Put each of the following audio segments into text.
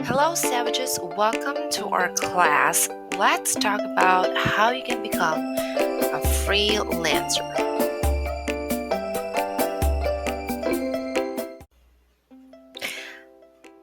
Hello, savages. Welcome to our class. Let's talk about how you can become a freelancer.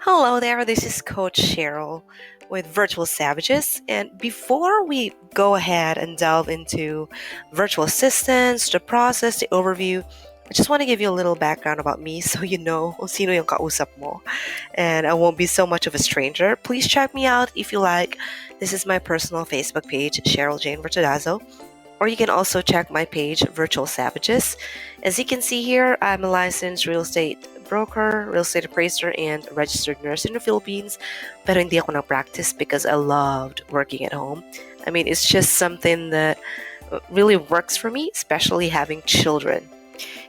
Hello there, this is Coach Cheryl with Virtual Savages. And before we go ahead and delve into virtual assistants, the process, the overview, I just want to give you a little background about me so you know kung sino yung kausap mo. And I won't be so much of a stranger. Please check me out if you like. This is my personal Facebook page, Cheryl Jane Vertadazo. Or you can also check my page, Virtual Savages. As you can see here, I'm a licensed real estate broker, real estate appraiser, and registered nurse in the Philippines. Pero hindi ako nag-practice because I loved working at home. I mean, it's just something that really works for me, especially having children.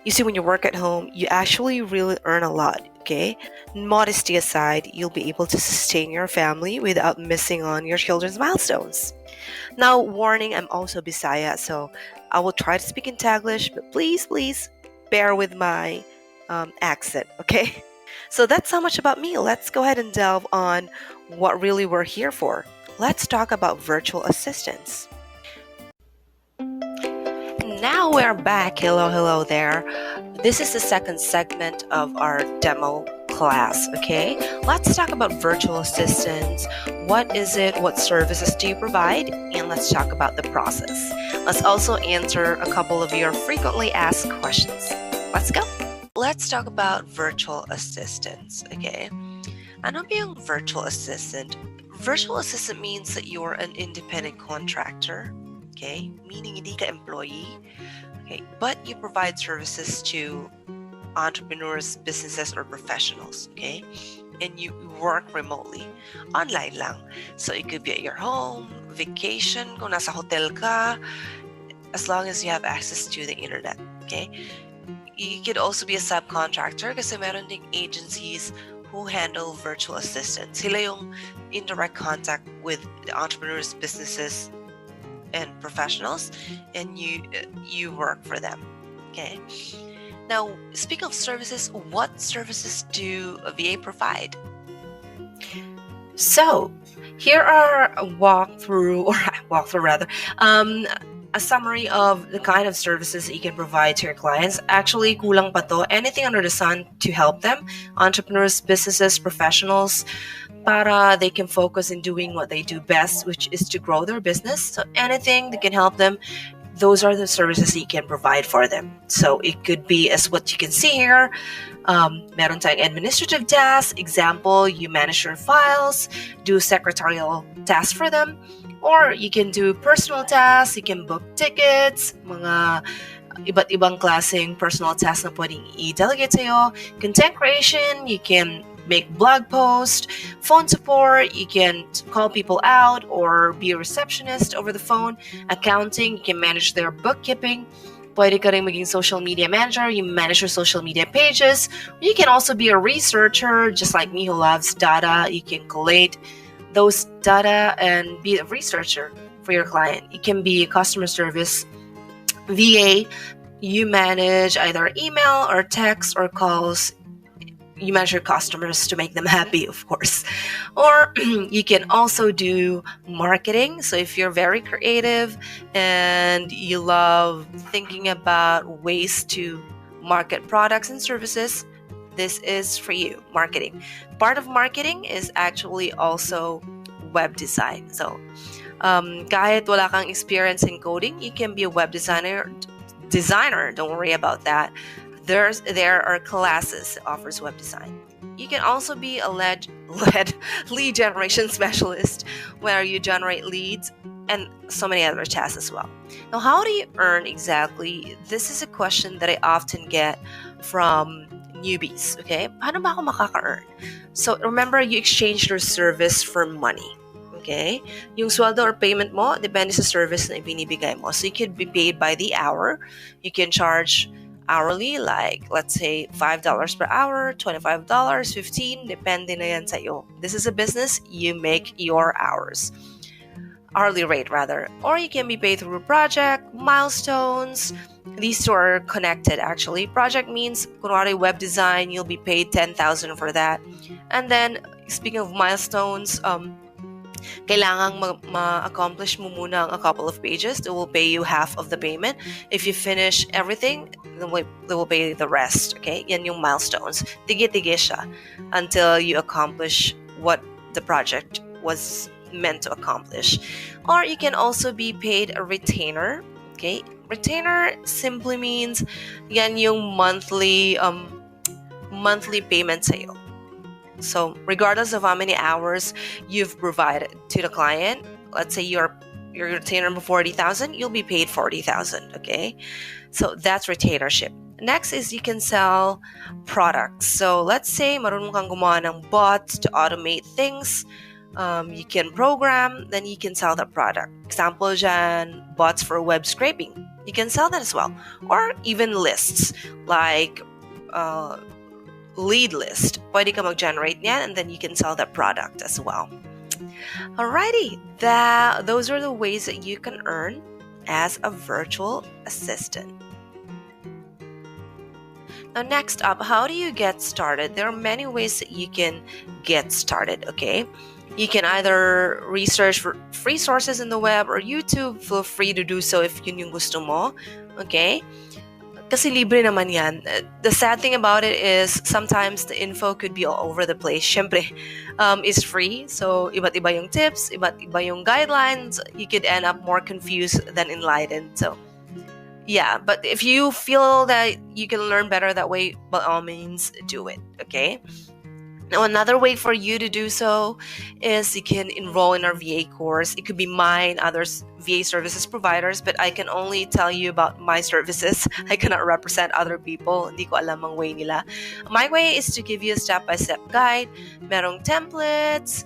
You see, when you work at home, you actually really earn a lot, okay? Modesty aside, you'll be able to sustain your family without missing on your children's milestones. Now, warning, I'm also Bisaya, so I will try to speak in Taglish, but please bear with my accent, okay? So that's so much about me. Let's go ahead and delve on what really we're here for. Let's talk about virtual assistants. Now we're back. Hello there. This is the second segment of our demo class, okay? Let's talk about virtual assistants. What is it? What services do you provide? And let's talk about the process. Let's also answer a couple of your frequently asked questions. Let's go. Let's talk about virtual assistants, okay? Ano ba yung virtual assistant? Virtual assistant means that you're an independent contractor, okay? Meaning hindi ka employee, okay? But you provide services to entrepreneurs, businesses, or professionals, okay? And you work remotely. Online lang. So it could be at your home, vacation, kung nasa hotel ka, as long as you have access to the internet, okay? You could also be a subcontractor kasi meron ding agencies who handle virtual assistants. Sila yung indirect contact with the entrepreneurs, businesses, and professionals, and you work for them, okay? Now, speaking of services, what services do a VA provide? So, here are a a summary of the kind of services that you can provide to your clients. Actually, kulang pa to. Anything under the sun to help them, entrepreneurs, businesses, professionals, para they can focus in doing what they do best, which is to grow their business. So anything that can help them, those are the services that you can provide for them. So it could be as what you can see here. Meron tayong administrative tasks. Example, you manage your files, do secretarial tasks for them. Or you can do personal tasks, you can book tickets, mga iba't ibang klaseng personal tasks na pwedeng i-delegate sa'yo. Content creation, you can make blog posts, phone support, you can call people out or be a receptionist over the phone. Accounting, you can manage their bookkeeping. Pwede ka rin maging social media manager, you manage your social media pages. You can also be a researcher, just like me who loves data. You can collate those data and be a researcher for your client. It can be customer service, VA. You manage either email or text or calls. You manage your customers to make them happy, of course. Or you can also do marketing. So if you're very creative and you love thinking about ways to market products and services, this is for you, marketing. Part of marketing is actually also web design. So, kahit wala kang experience in coding, you can be a web designer. Don't worry about that. There are classes that offers web design. You can also be a lead generation specialist, where you generate leads and so many other tasks as well. Now, how do you earn exactly? This is a question that I often get from newbies, okay? Paano ba ako makaka-earn? So, remember, you exchange your service for money, okay? Yung sweldo or payment mo, depende sa service na ibinibigay mo. So, you could be paid by the hour. You can charge hourly, like, let's say, $5 per hour, $25, $15, depende na yan sa'yo. This is a business, you make your hourly rate rather. Or you can be paid through a project, milestones. These two are connected actually. Project means, kunwari web design, you'll be paid $10,000 for that. And then speaking of milestones, kailangang ma-accomplish mo muna a couple of pages. They will pay you half of the payment. If you finish everything, they will pay the rest. Okay? Yan yung milestones. Tige-tige siya until you accomplish what the project was meant to accomplish. Or you can also be paid a retainer. Okay? Retainer simply means yan yung monthly payment sa'yo. So regardless of how many hours you've provided to the client, let's say your retainer for 40,000, you'll be paid 40,000. Okay, so that's retainership. Next is you can sell products. So let's say marunong kang gumawa ng bots to automate things. You can program, then you can sell the product. Example dyan, bots for web scraping. You can sell that as well. Or even lists, like lead list. Pwede ka mag-generate niyan, and then you can sell that product as well. Alrighty, those are the ways that you can earn as a virtual assistant. Now, next up, how do you get started? There are many ways that you can get started, okay? You can either research for free sources in the web or YouTube. Feel free to do so if yun yung gusto mo, okay? Kasi libre naman yan. The sad thing about it is sometimes the info could be all over the place. Syempre, it's free. So, iba't iba yung tips, iba't iba yung guidelines. You could end up more confused than enlightened. So, yeah. But if you feel that you can learn better that way, by all means, do it. Okay? Now, another way for you to do so is you can enroll in our VA course. It could be mine, others VA services providers, but I can only tell you about my services. I cannot represent other people. Hindi ko alam ang way nila. My way is to give you a step-by-step guide. Merong templates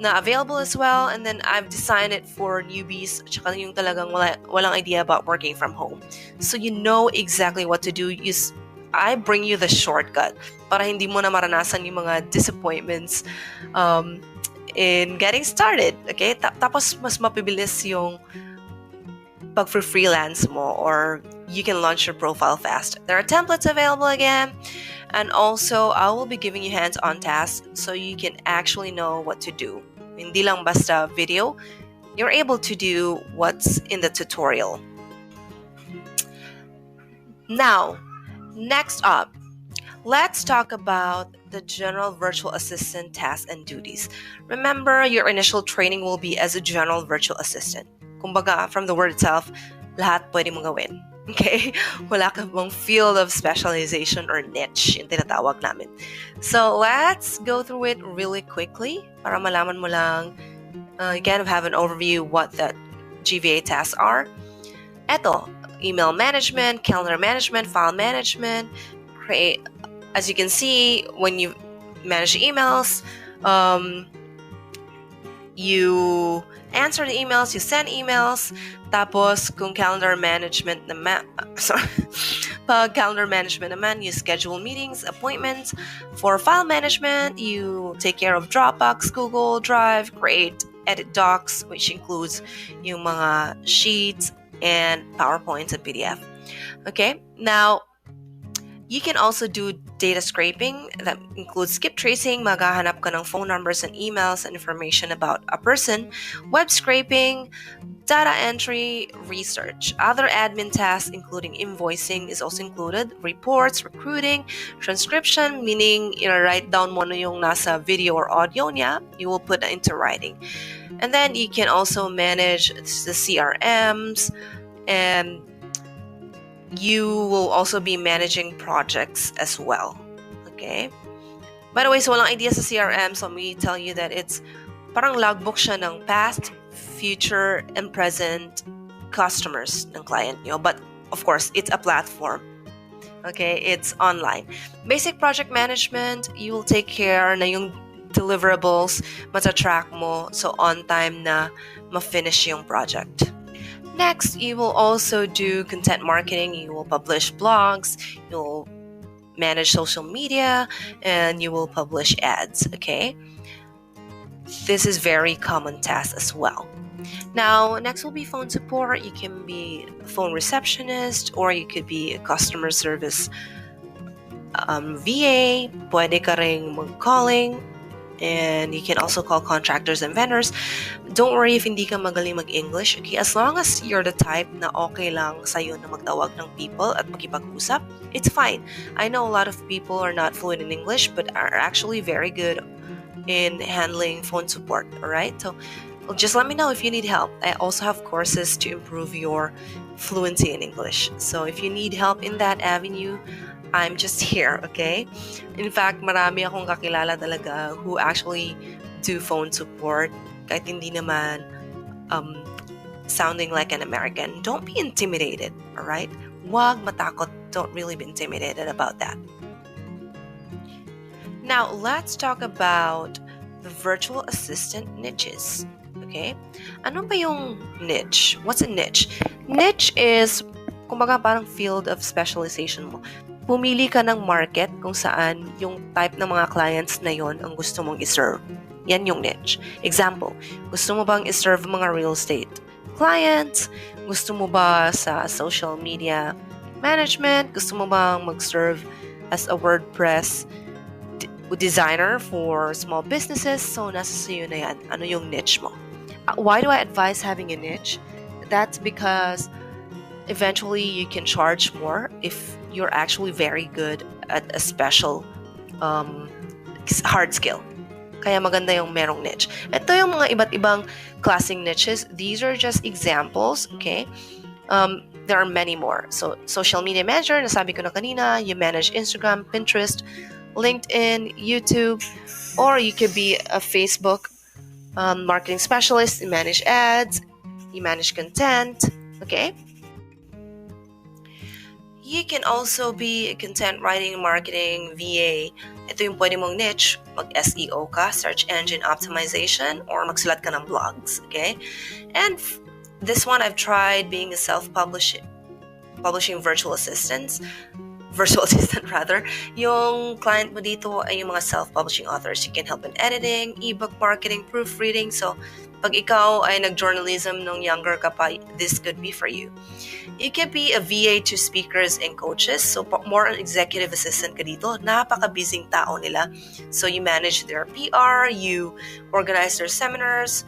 na available as well, and then I've designed it for newbies, tsaka yung talagang walang idea about working from home. So you know exactly what to do. I bring you the shortcut para hindi mo na maranasan yung mga disappointments in getting started. Okay? Tapos mas mapibilis yung pag-freelance mo, or you can launch your profile fast. There are templates available again, and also I will be giving you hands-on tasks so you can actually know what to do. Hindi lang basta video. You're able to do what's in the tutorial. Now, next up, let's talk about the general virtual assistant tasks and duties. Remember, your initial training will be as a general virtual assistant. Kumbaga, from the word itself, lahat pwede mong gawin. Okay? Wala ka bang field of specialization or niche, yung tinatawag namin. So, let's go through it really quickly para malaman mo lang, you kind of have an overview what the GVA tasks are. Eto, email management, calendar management, file management, create, as you can see, when you manage emails, you answer the emails, you send emails, tapos kung calendar management naman, pag calendar management naman, you schedule meetings, appointments. For file management, you take care of Dropbox, Google Drive, create, edit docs, which includes yung mga sheets, and PowerPoints and PDF. Okay, now you can also do data scraping. That includes skip tracing, maghahanap ka ng phone numbers and emails and information about a person, web scraping, data entry, research. Other admin tasks including invoicing is also included, reports, recruiting, transcription, meaning i-write down mo na yung nasa video or audio niya, you will put it into writing. And then you can also manage the CRMs, and you will also be managing projects as well. Okay? By the way, so walang idea sa CRM, so let me tell you that it's parang logbook siya ng past, future, and present customers ng client nyo. But of course, it's a platform. Okay? It's online. Basic project management, you will take care na yung deliverables, matatrack mo, so on time na ma-finish yung project. Next, you will also do content marketing. You will publish blogs, you'll manage social media, and you will publish ads, okay? This is very common task as well. Now, next will be phone support. You can be a phone receptionist, or you could be a customer service VA. Pwede ka ring mag-calling. and you can also call contractors and vendors. Don't worry if hindi ka magaling mag-English, okay? As long as you're the type na okay lang sa'yo na magtawag ng people at makipag-usap, it's fine. I know a lot of people are not fluent in English but are actually very good in handling phone support, alright? So just let me know if you need help. I also have courses to improve your fluency in English. So if you need help in that avenue, I'm just here, okay? In fact, marami akong kakilala talaga who actually do phone support kahit hindi naman sounding like an American. Don't be intimidated, alright? Wag matakot. Don't really be intimidated about that. Now, let's talk about the virtual assistant niches. Okay? Ano ba yung niche? What's a niche? Niche is, kumbaga parang field of specialization mo. Pumili ka ng market kung saan yung type ng mga clients na yon ang gusto mong iserve. Yan yung niche. Example, gusto mo bang iserve mga real estate clients? Gusto mo ba sa social media management? Gusto mo bang mag-serve as a WordPress designer for small businesses? So, nasa sayo na yan. Ano yung niche mo? Why do I advise having a niche? That's because eventually you can charge more if you're actually very good at a special hard skill. Kaya maganda yung merong niche. Ito yung mga iba't ibang klaseng niches. These are just examples, okay? There are many more. So, social media manager, nasabi ko na kanina, you manage Instagram, Pinterest, LinkedIn, YouTube, or you could be a Facebook marketing specialist. You manage ads, you manage content, okay? You can also be a content writing, marketing, VA. Ito yung pwede mong niche. Mag-SEO ka, search engine optimization, or magsulat ka ng blogs, okay? And this one, I've tried being a publishing virtual assistant. Yung client mo dito ay yung mga self-publishing authors. You can help in editing, ebook marketing, proofreading. So, pag ikaw ay nag-journalism nung younger ka pa, this could be for you. You can be a VA to speakers and coaches. So, more an executive assistant ka dito. Napaka-busy tao nila. So, you manage their PR, you organize their seminars,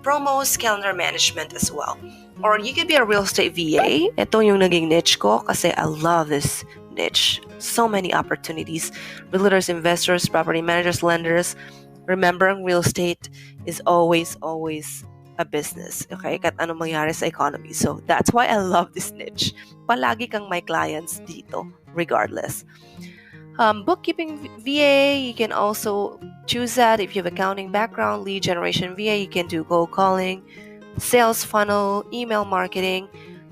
promos, calendar management as well. Or you could be a real estate VA. Ito yung naging niche ko kasi I love this niche. So many opportunities. Realtors, investors, property managers, lenders. Remember, real estate is always a business. Okay? Kahit anong mangyari sa economy. So that's why I love this niche. Palagi kang may clients dito, regardless. Bookkeeping VA, you can also choose that. If you have accounting background, lead generation VA, you can do cold calling, sales funnel, email marketing,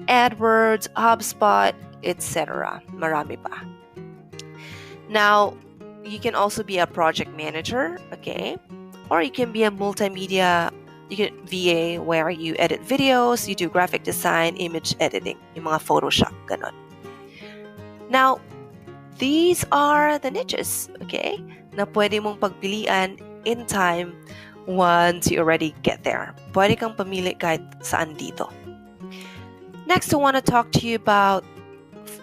AdWords, HubSpot, etc. Marami pa. Now, you can also be a project manager, okay? Or you can be a multimedia VA where you edit videos, you do graphic design, image editing, yung mga Photoshop, ganon. Now, these are the niches, okay? Na pwede mong pagpilian in time once you already get there. Pwede kang pamili kahit saan dito. Next, I want to talk to you about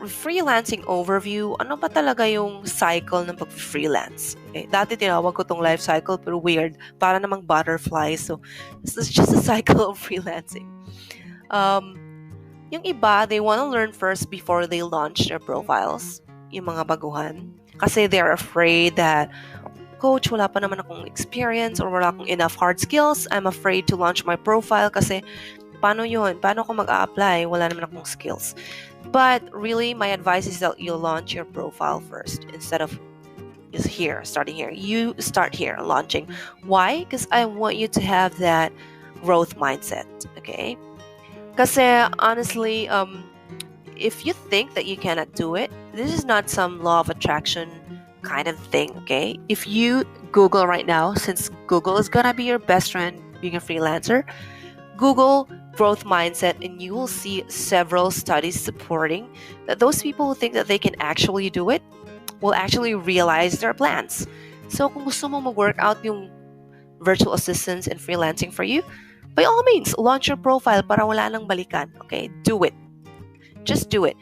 freelancing overview. Ano ba talaga yung cycle ng pag-freelance? Okay? Dati tinawag ko tong life cycle pero weird. Para namang butterfly. So, this is just a cycle of freelancing. Yung iba, they want to learn first before they launch their profiles. Yung mga baguhan. Kasi they're afraid that, Coach, wala pa naman akong experience or wala akong enough hard skills. I'm afraid to launch my profile kasi paano yun? Paano ako mag-a-apply? Wala naman akong skills. But really, my advice is that you launch your profile first instead of just starting here. You start here, launching. Why? Because I want you to have that growth mindset, okay? Kasi honestly, if you think that you cannot do it, this is not some law of attraction kind of thing, okay? If you Google right now, since Google is gonna be your best friend being a freelancer, Google growth mindset and you will see several studies supporting that those people who think that they can actually do it will actually realize their plans. So kung gusto mo mag-work out yung virtual assistants and freelancing for you, by all means, launch your profile para wala nang balikan, okay? Do it. Just do it.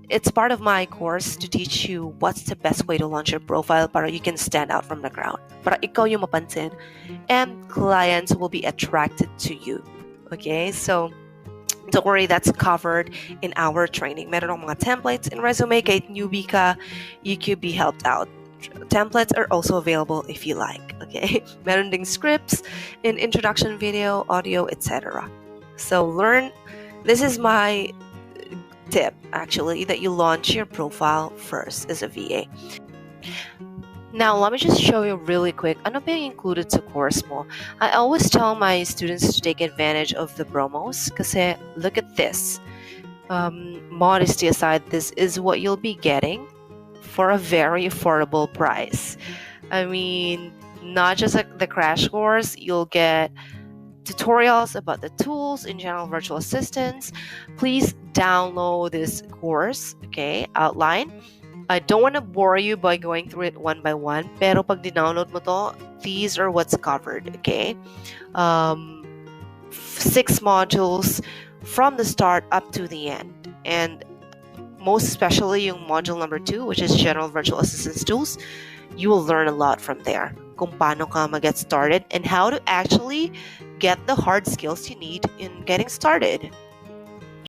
it's part of my course to teach you what's the best way to launch your profile para you can stand out from the crowd. Para ikaw yung mapansin and clients will be attracted to you. Okay, so don't worry, that's covered in our training. Meron akong mga templates in resume, kahit newbie ka, you could be helped out. Templates are also available if you like, okay? Meron ding scripts in introduction video, audio, etc. So this is my tip, actually, that you launch your profile first as a VA. Now, let me just show you really quick ano ba yung included sa course mo. I always tell my students to take advantage of the promos kasi look at this. Modesty aside, this is what you'll be getting for a very affordable price. I mean, not just like the crash course, you'll get tutorials about the tools in general virtual assistants. Please download this course, okay, outline. I don't want to bore you by going through it one by one, pero pag dinownload mo to, these are what's covered, okay? 6 modules from the start up to the end. And most especially yung module number 2, which is General Virtual Assistance Tools, you will learn a lot from there. Kung paano ka mag-get started and how to actually get the hard skills you need in getting started.